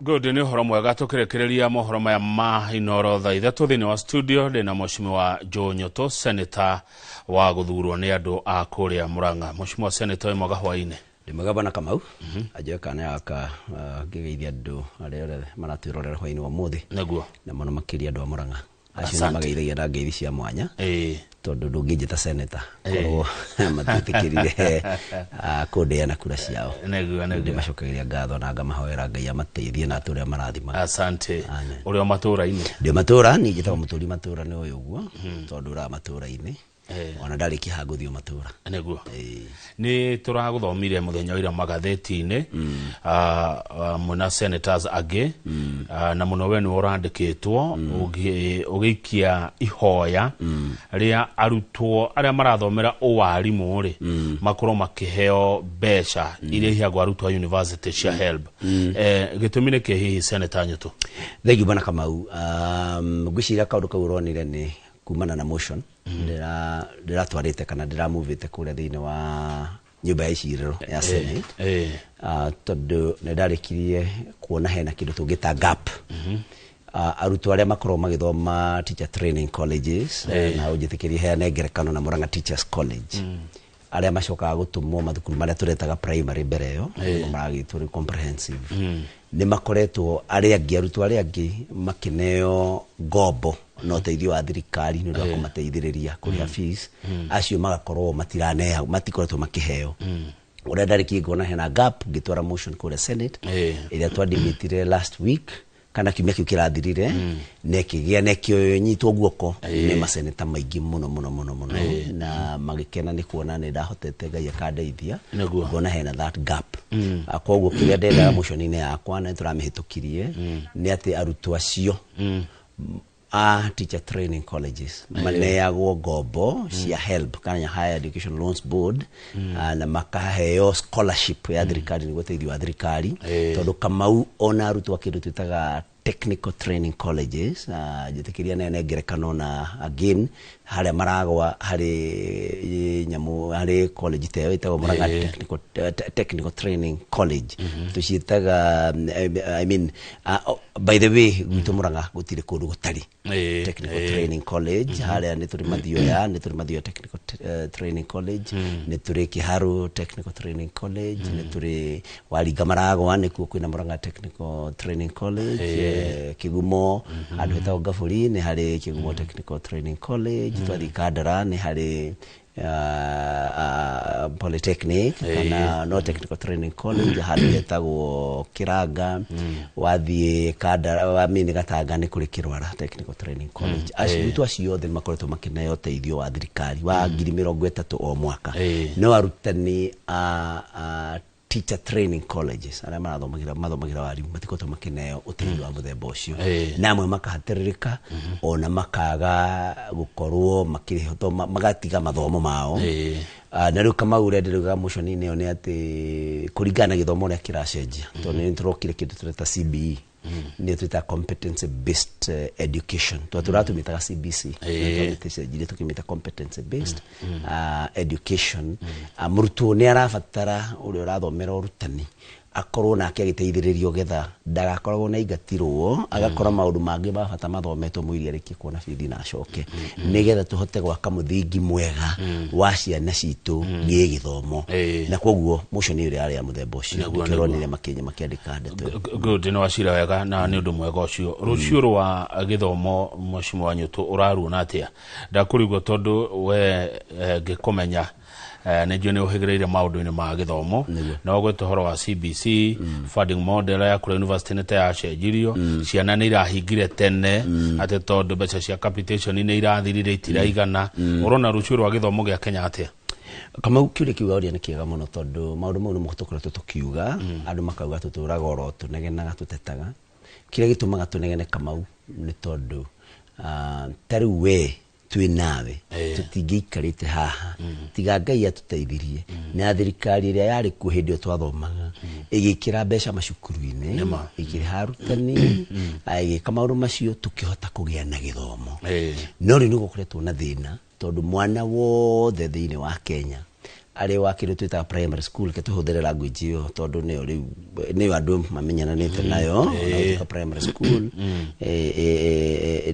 Good ni horo mwega tukirekereria mohoro maya ma inoro tha ithatu thini wa studio ndina Mheshimiwa Joe Nyoto senator wa guthurwo ni andu a kuria Murang'a. Mheshimiwa senator mwega hwaine. Ndimwega bana Kamau aje kana aka ngigeithia andu aria maratwirorera hwaine wa muthi naguo na muno makiria andu a Murang'a acio magaithagia na ngeithi cia mwanya tondu ndungijita senator korwo matitikirire kudeana kura ciao naguo ndimacokagiria ngatho na ngamahoera Ngai amateithie na aturia marathima. Asante. Uri matura-ini ndi matura ni njitaga muturi matura ni uyu guo tondu ra matura-ini ona ndari kihanguthio matura naguo ni turaguthomire muthenya ira magatheti-ini muna senators age na muno we ni urandikitwo ugiikia ihoya ria arutwo aria marathomera uwarimu ri makorwo makiheo besha iria hiagwa arutwo university cia HELB gitumire ke hihi senator Nyoto. Thank you bana Kamau. Ngwicira kaundu kau uronire ni kumana na motion ndira twarite kana ndira movete kure thiini wa nyumba ya iciriro ya Senate tondu ndarikirie kuona hena kindu tungita gap arutwo aria makorwo magithoma teacher training colleges na ujitikirie hena ngerekano na Murang'a Teachers College aria macokaga gutumwo mathukuru maria turetaga primary mbere yo maragitwo comprehensive ni makoretwo aria angi arutwo aria angi makineo ngombo no teithio wa thirikari ni ndako mateithiriria kuria fees acio magakorwo matiranea matikoretwo makiheo uria ndariki ngona hena gap ngitwara motion kure Senate iria twadibitire last week kana kimya kiu kirathirire nekigia nekio nyitwo guoko ni maseneta maingi muno na magikena ni kuona ni ndahotete Ngai akandeithia ngona hena that gap akoguo kiria ndenda motion-ini yakwa na turamihitukirie ni ati arutwo acio teacher training colleges maneagwo ngombo cia HELB kana Higher Education Loans Board na makaheo scholarship ya thirikari ni guteithio wa thirikari tondu Kamau ona arutwo akindu twitaga technical training colleges jitikiria nene ngerekano na again haria maragwa hari nyamu hari college teo itago Murang'a technical training college tucitaga I mean by the way gwitu Murang'a gutire kundu gutari technical training college haria ni turi mathio technical training college ni turi Kiharu technical training college ni turi Waringa maragwa ni kuo kwina Murang'a technical training college Kigumo andu hetagwo Ngaburi ni hari Kigumo technical training college twathi Kandara ni hari polytechnic kana no technical training college hari hetagwo Kiranga wathi Kandara wa mini Gatanga ni kuri Kirwara technical training college acio acio othe makoretwo makineo teithio wa thirikari wa 30 o mwaka no arutani teacher training colleges aria mathomagira warimu matikoto makineo uteithio wa muthemba ucio namwe makahatirika ona makaga gukorwo makirihoto magatiga mathomo mao na riu kama ure ndiruga motion-ini yo ni ati kuringana githomo ria kiracenjia tondu ni turokire kindu tureta CBE ni tuita competence based education turatumitaga CBC na tukimita competence based education murutwo ni arabatara uri urathomera urutani akorwo nake agiteithiririo getha ndagakorwo na igatirwo agakora maundu mangi mabata mathometwo mwiri ariki kuona bithi na acoke nigetha tuhote gwaka muthingi mwega wa ciana citu gi githomo na koguo motion iri ari ya muthemba ucio kironire makinya makiandika ndeto good no wacira wega na ni undu mwega ucio rucio rwa githomo Mheshimiwa Nyoto uraruona atia ndakurigwo tondu we ngikomenya nejwe ni uhigireire maundu-ini ma githomo na ugwete horo wa CBC funding model ya kule university nete ya cenjirio ciana ni irahingire tene ate tondu mbeca cia capitation ni irathirire itiraigana urona rucio rwa githomo gia Kenya atia kama kiure kiuga uri ni kiega muno tondu maundu mau ni mutukoretwo tukiuga andu makauga tuturaga oro tunegenaga tutetaga kiria gitumaga tunegene Kamau ni tondu tariu we twi nawe tutingiikarite haha tiga Ngai atuteithirie na thirikari iria yari ku hindi twathomaga igikira mbeca macukuru-ini igikira arutani igika maundu macio tukihota kugia na githomo no ri ni gukoretwo na thina tondu mwana wothe thiini wa Kenya ari wa kindu twita primary school ke tuhudire language yo tondu ni andu mamenyananite nayo na primary school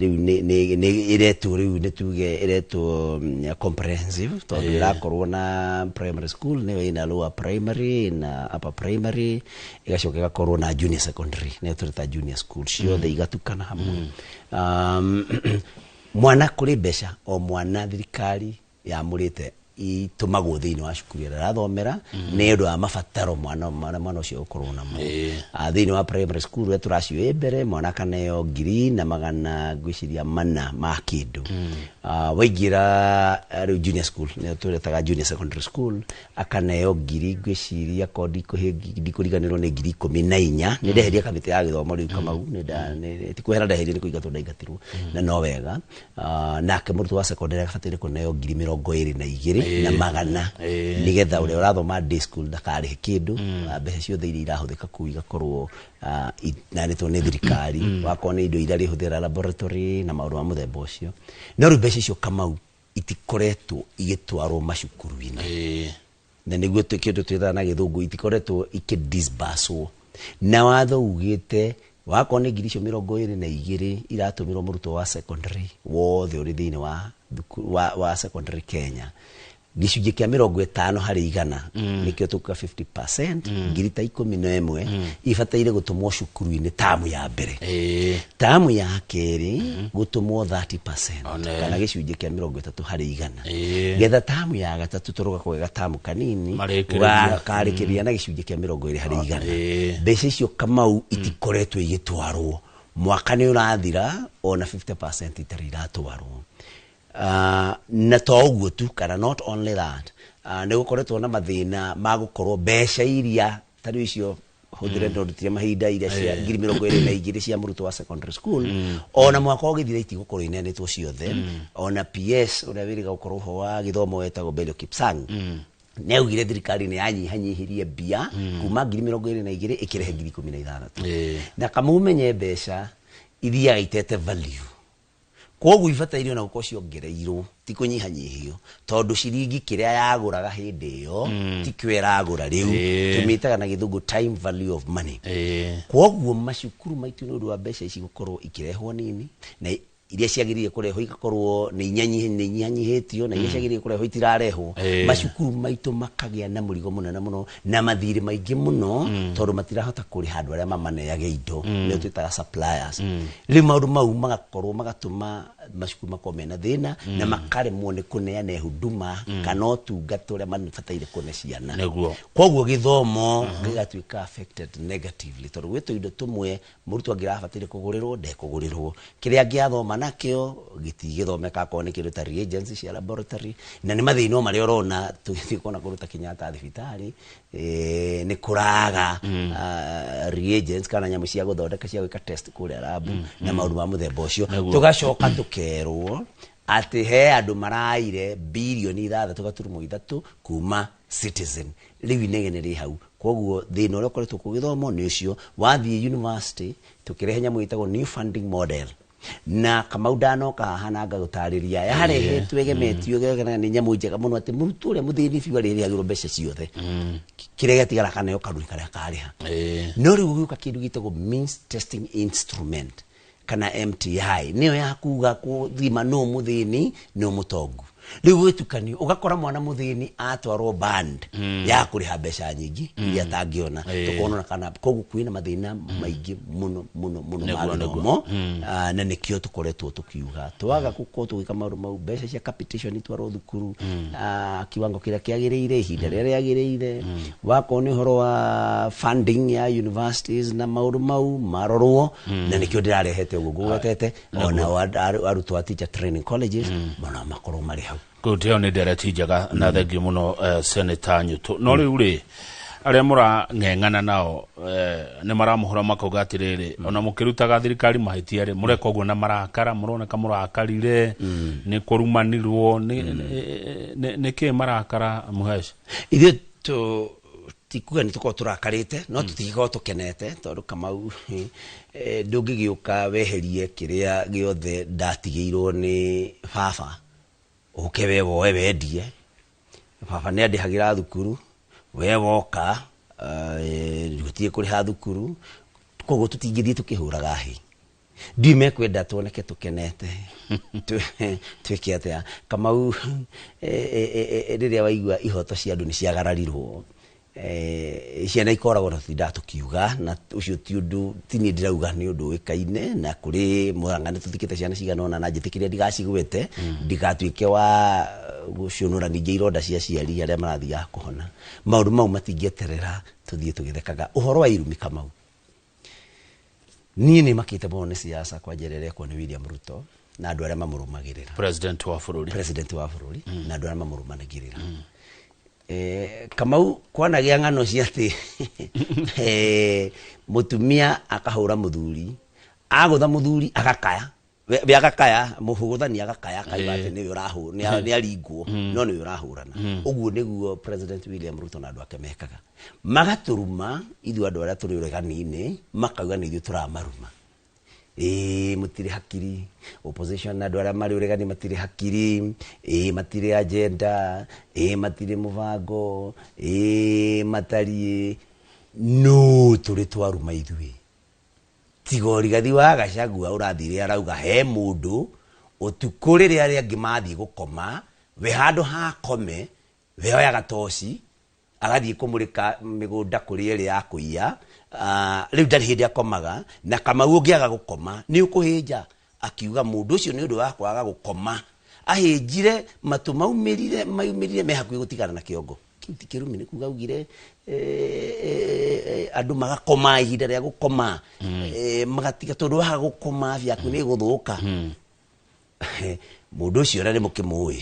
riu ni iretu riu ni tuge iretu comprehensive tondu irakorwo na primary school ni ina lower primary na upper primary igacoka igakorwo na junior secondary ni turita junior school ciothe igatukana hamwe mwana kuri besha o mwana thirikari ya murite itumagwo thiini wa cukuru ira rathomera ni ndu wa mabataro mwana ucio ukorwo namo thiini wa primary school turacio mbere mwana kaneo ngiri na magana gwiciria mana ma kindu waigira riu junior school ni turetaga junior secondary school akaneo ngiri gwiciria kodi kuriganirirwo ni ngiri 14 ni ndeheria kamiti ya githomo riu kamau ni tikuhera ndeheria ni kuigatwo ndaigatirwo na no wega nake murutwo wa secondary abatire kuneo ngiri 22 na magana nigetha uri urathoma day school ndakari kindu mbeca ciothe iria irahuthika ku igakorwo na nitwo ni thirikari wakona indo iria rihuthira laboratory na maundu ma muthemba ucio no ru mbeca icio kamau itikoretwo igitwarwo macukuru-ini na niguo kindu twitha na githungu itikoretwo ikidisburswo na watho ugite wakona ngiri icio 22 iratumirwo murutwo wa secondary wothe uri thiini wa secondary Kenya gicunjĩ kia 50 harĩ 100 nikio tuka 50% ngiri ta 11 ibataire gutumwo cukuru-ini tamu ya mbere tamu ya keri gutumwo 30% kana gicunjĩ kia 30 harĩ 100 getha tamu ya gatatu turuga kwega tamu kanini karikiria na gicunjĩ kia 20 harĩ 100 mbeca icio kamau itikoretwo igitwarwo mwaka ni urathira ona 50% itari iratwarwo na toguo tu kana not only that ne gukoretwo na mathina magukorwo mbeca iria tari icio huthire ndorutire mahinda iria cia ngiri 22 cia murutwo wa secondary school ona mwaka ogithire itigukorwo inenetwo ciothe ona PS uria wiriga gukorwo ho wa githomo wetagwo Belio Kipsang neugire thirikari ni yanyihanyihirie mbia kuma ngiri 22 ikirehe ngiri 16 na kama umenye mbeca iria itete value koguo ibataire na guko ciongereirwo ti kunyihanyihio tondu ciringi kiria yaguraga hindi iyo ti kwera agura riu tumitaga na githungu time value of money koguo macukuru maitu ndu wa mbeca ici gukorwo ikirehwo nini na iria ciagiririe kureho igakorwo ni nyanyihitio na iria ciagiririe kureho itirarehwo macukuru maitu makagia na murigo munene muno na mathiri maingi muno tondu matirahota kuri handu aria mamaneage indo ni twitaga suppliers ri maundu mau magakorwo magatuma macukuru makome na thina na makaremwo ni kuneana huduma kana utungata uria mabataire kune ciana koguo githomo gigatuika affected negatively tondu gwitu indo tumwe murutwo angirabatire kugurirwo ndekugurirwo kiria angiathoma nakio gitigithomeka ko ni kindu ta reagents cia laboratory na ni mathino mari orona tugithikona kuruta Kenyatta thibitari ni kuraga reagents kana nyamu cia guthondeka cia gwika test kuria lab na maundu ma muthemba ucio tugacoka tukerwo ati he andu maraire bilioni 3.3 kuma Citizen riu inegene ri hau koguo thina uria koretwo kugithomo ni ucio wathie university tukirehe nyamu itagwo new funding model na kama udanoka hana gutariria yarehetwe egemetio gegana ni nyamu njega muno ati murutu uria muthini biwa riri agiro mbeca ciothe kirega tigara kana yo karuri karia kariha no riu guka kindu gitagwo means testing instrument kana MTI niyo ya kuga kuthima no muthini no mutongu riu wetukanio ugakora mwana muthini atwarwo band ya kuriha mbeca nyingi iria tangiona tukona kana kogu kwina mathina maingi muno magithomo na nikio tukoretwo tukiuga twaga gukorwo tugika maundu mau mbeca cia capitation itwarwo thukuru kiwango kiria kiagiriire ihinda riria riagiriire wakoni horo wa funding ya universities na maundu mau marorwo na nikio ndirarehete uguo gugotete ona arutwo teacher training colleges mana makorwo mari Kuteo ni dereti jaga na thegi muno Senator Nyuto no riu ri aria mura ngengana nao ni maramuhura makogatiriri ona mukirutaga thirikari mahitia ri mureka uguo na marakara muroneka murakarire ni kurumanirwo ni ke marakara muhesha ithio to tikuga ni tuko turakarite no tutigikorwo tukenete tondu Kamau ndungigiuka weherie kiria giothe ndatigirwo ni baba ukewe woe wendie baba nä andä hagä ra thukuru we woka gutie kå rä ha thukuru koguo tå tingä thiä tå kä hå raga hä ndiä mekwenda tuoneke tå kenete twä ke atä Kamau rä rä a waigua ihoto cia andå nä ciagararirwo ciana ikoragwo na tinda tå kiuga na å cio ti å ndå tiniä ndä rauga nä å ndå å ä kaine na kå rä Mũrang'a nä tå thikä te ciana ciganona na njä tä kä ria ndigacigwä te ndigatuä ke wa gå cionå ra ningä ironda cia ciari arä a marathiaga kå hona maå ndå mau matingĩeterera tå thiä tå gä thekaga å horo wa irumi Kamau niä nä makä te må nä ciaca kwa njä ra ä rä ekwo nä William Ruto na andå arä a mamå rå magä rä ra president wa bũrũri na andå arä a mamå rå managä rä ra Kamau kwanagia ng'ano cia atä mũtumia akahũra mũthuri agũtha mũthuri agakaya we agakaya mũhũgũthani agakaya akaiga atĩ nĩwe ũrahũra nĩ aringwo no nĩwe ũrahũrana ũguo nĩguo President William Ruto na andũ ake mekaga magatũruma ithuĩ andũ arĩa tũrĩ ũregani-inĩ makauga nĩ ithuĩ tũramaruma mutirĩ hakiri opposition na andũ arĩa marĩ ũregani matirĩ hakiri matirĩ agenda matirĩ mũbango matariĩ no tũrĩ twaruma ithuĩ tiga Rigathi wa Gachagua ũrathire arauga he mũndũ ũtukũ rĩrĩa arĩa angĩ mathiĩ gũkoma we handũ ha kome we oyaga toci agathiĩ kũmũrĩka mĩgũnda kũrĩ ĩrĩa ya kũiya rĩu ndarĩ hĩndĩ akomaga na Kamau ũngĩaga gũkoma nĩ ũkũhĩnja akiuga mũndũ ũcio nĩ ũndũ wa kwaga gũkoma ahĩnjire matũ maumĩrire me hakuhĩ gũtigana na kĩongo kĩu ti kĩrumi nĩ kuga augire andũ magakoma ihinda rĩa gũkoma magatiga tondũ waga gũkoma afya yaku nĩ ĩgũthũka mũndũ ũcio ũrĩa nĩ mũkĩmũĩ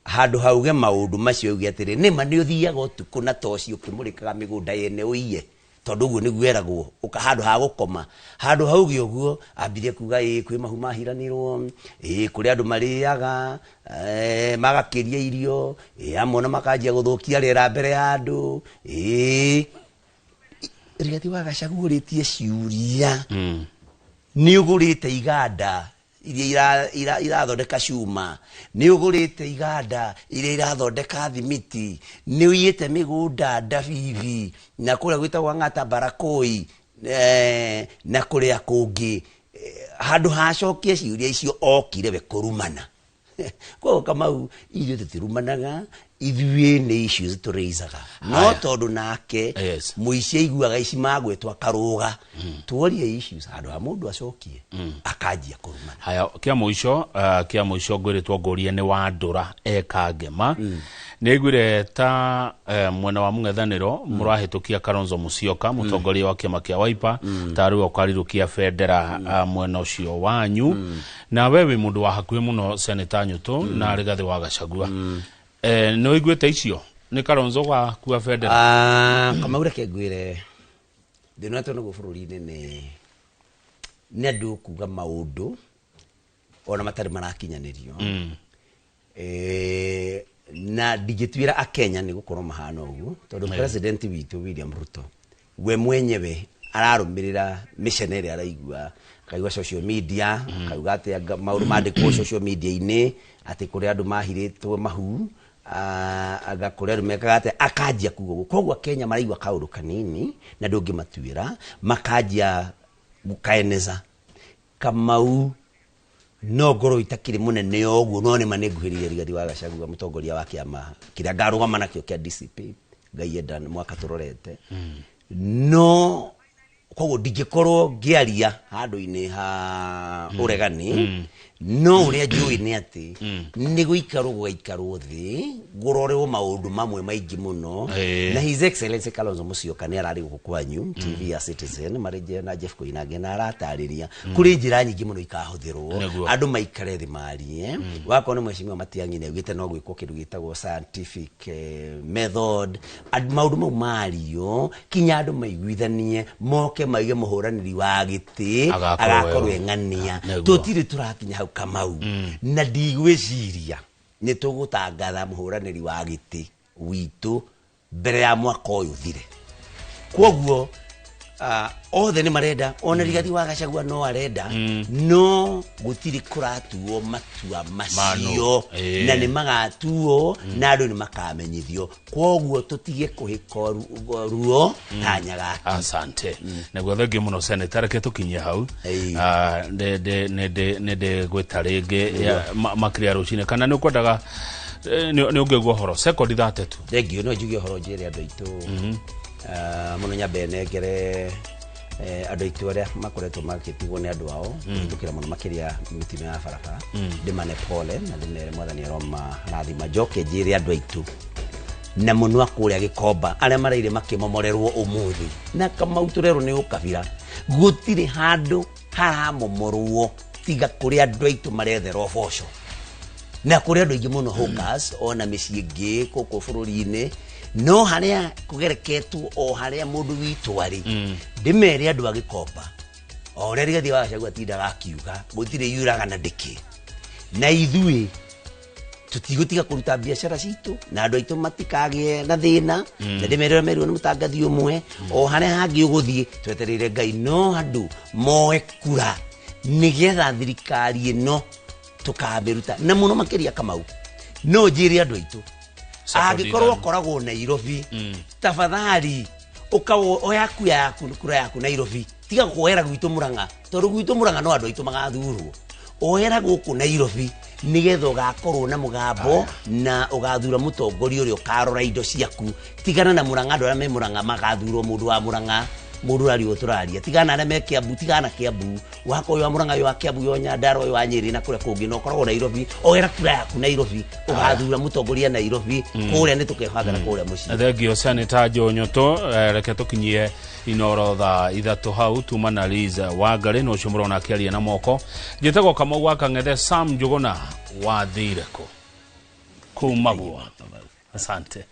handũ hauge maũndũ macio auge atĩrĩ nĩma nĩ ũthiaga ũtukũ na toci ũkĩmũrĩkaga mĩgũnda yene ũiye tondũ ũguo nĩguo eragwo handũ ha gũkoma handũ hauge ũguo ambire kuga kwĩ mahu mahiranĩrwo kũrĩ andũ marĩaga magakĩria irio amwe na makanjia gũthũkia rĩera mbere ya andũ Rigathi wa Gachagua ũrĩtie ciũria nĩ ũgũrĩte iganda iria irathondeka cuma nĩ ũgũrĩte iganda iria irathondeka thimiti nĩ ũiyĩte mĩgũnda Ndabibi na kũrĩa gwĩtagwo Ng'ata Barakoi na kũrĩa kũngĩ handũ hacokie ciũria icio okire we kũrumana koguo Kamau ithuĩ tũtirumanaga ithuĩ nĩ issues tũraisaga no tondũ nake mũici aiguaga ici magwĩtwo akarũga tuorie issues handũ ha mũndũ acokie akanjia kũrumana haya kĩa mũico ngwĩrĩtwo ngũrie nĩ Wandũra eka ngema nĩngwĩre ta mwena wa mũng'ethanĩro mũrahĩtũkia Kalonzo Musyoka mũtongoria wa kĩama kĩa Wiper ta rĩu ũkarirũkia bendera mwena ũcio wanyu na we wĩ mũndũ wa hakuhĩ mũno Senator Nyũtũ na Rigathi wa Gachagua no igwete icio nĩ Kalonzo wa kuwa bendera Kamau reke ngwĩre thĩna ũyũ nĩguo bũrũri-inĩ nĩ andũ kuga maũndũ ona matarĩ marakinyanĩrio na ndingĩtuĩra akenya nĩ gũkorwo mahana ũguo tondũ president witũ William Ruto we mwenyewe ararũmĩrĩra mĩcene ĩrĩa araigua akaigua social media akauga atĩ maũndũ mandĩkwo social media-inĩ atĩ kũrĩ andũ mahirĩtwo mahu agakũrĩa andũ mekaga atĩ akanjia kuga ũguo koguo akenya maraigua kaũndũ kanini na ndũngĩmatuĩra makanjia gũkaeneza Kamau no ngoro itakĩrĩ mũnene ũguo no nĩma nĩnguhĩrĩirie Rigathi wa Gachagua mũtongoria wa kĩama kĩrĩa ngarũgama nakĩo kĩa DCP Ngai enda mwaka tũrorete no koguo ndingĩkorwo ngĩaria handũ-inĩ ha ũregani no ũrĩa njũĩ nĩ atĩ nĩ gũikarwo gũgaikarwo thĩ ngũrorerwo maũndũ mamwe maingĩ mũno na His Excellency Kalonzo Musyoka nĩ ararĩ gũkũ kwanyu TV ya Citizen marĩje na Jeff Koinange na aratarĩria kũrĩ njĩra nyingĩ mũno ikahũthĩrwo andũ maikare thĩ marie wakorwo nĩ mheshimiwa Matiang'i nĩ augĩte no gwĩkwo kĩndũ gĩtagwo scientific method maũndũ mau mario kinya andũ maiguithanie moke maige mũhũranĩri wa gĩtĩ agakorwo eng'ania tũtirĩ tũrakinya hau Kamau na ndigwĩciria nĩ tũgũtangatha mũhũranĩri wa gĩtĩ witũ mbere ya mwaka ũyũ thire koguo othe ni marenda ona Rigathi wa Gachagua no arenda no gutiri kuratuo matua macio na ni magatuo na andu ni makamenyithio kwoguo tutige kuhika ruo tanyaga. Asante naguo thengi muno senator reke tukinye hau nende gwita ringi makria rucine kana ni ukwendaga ni ungegwa horo second that tu thengi no njuge horo njire andu aitu muno nyambe negere andu aitu aria makoretwo makitigwo ni andu ao tukira muno makiria mitino ya barabara ndimane pole na ndimere mwathani aroma rathima njoke njire andu aitu na muno akuria Gikomba aria maraire makimomorerwo umuthi na Kamau turero ni ukabira gutire handu haramomorwo tiga kuria andu aitu marethera oboco na kuria andu aingi muno hawkers ona micii ingi kuku bururi-ini no haria kugereketwo o haria mundu witu ari ndimere andu a Gikomba o ria Rigathi wa Gachagua tindaga akiuga gutire yuraga na ndiki na ithui tutigutiga kuruta biashara citu na andu aitu matikage na thina na ndimere meru ni mutangathi umwe o haria hangi uguthie twetereire Ngai no handu moe kura nigetha thirikari ino tukabiruta na muno makiria Kamau no njire andu aitu agikorwo koragwo Nairobi tafadhali ukawo oyaku yaku kura yaku Nairobi tiga kuoera gwitu Murang'a tondu gwitu Murang'a no andu aitu magathurwo oera guku Nairobi nigetho gakorwo na mugambo na ugathura mutongoria uria ukarora indo ciaku tigana na Murang'a andu aria me Murang'a magathurwo mundu wa Murang'a mundu ari uturaria tigana aria me Kiambu tigana Kiambu wako wa Murang'a yo Kiambu yo Nyandarua yo Nyeri na kuria kungi no koragwo Nairobi oera kura yaku Nairobi ugathura mutongoria Nairobi kuria ni tukebangana kuria muci thengio senator Njonyoto reke tukinyie inorotha ithatu hau tumanaliza Wangari no cio murona akiaria na moko njitagwo Kamau wa Kang'ethe Sam Njuguna wa Thireko kumagwa. Asante.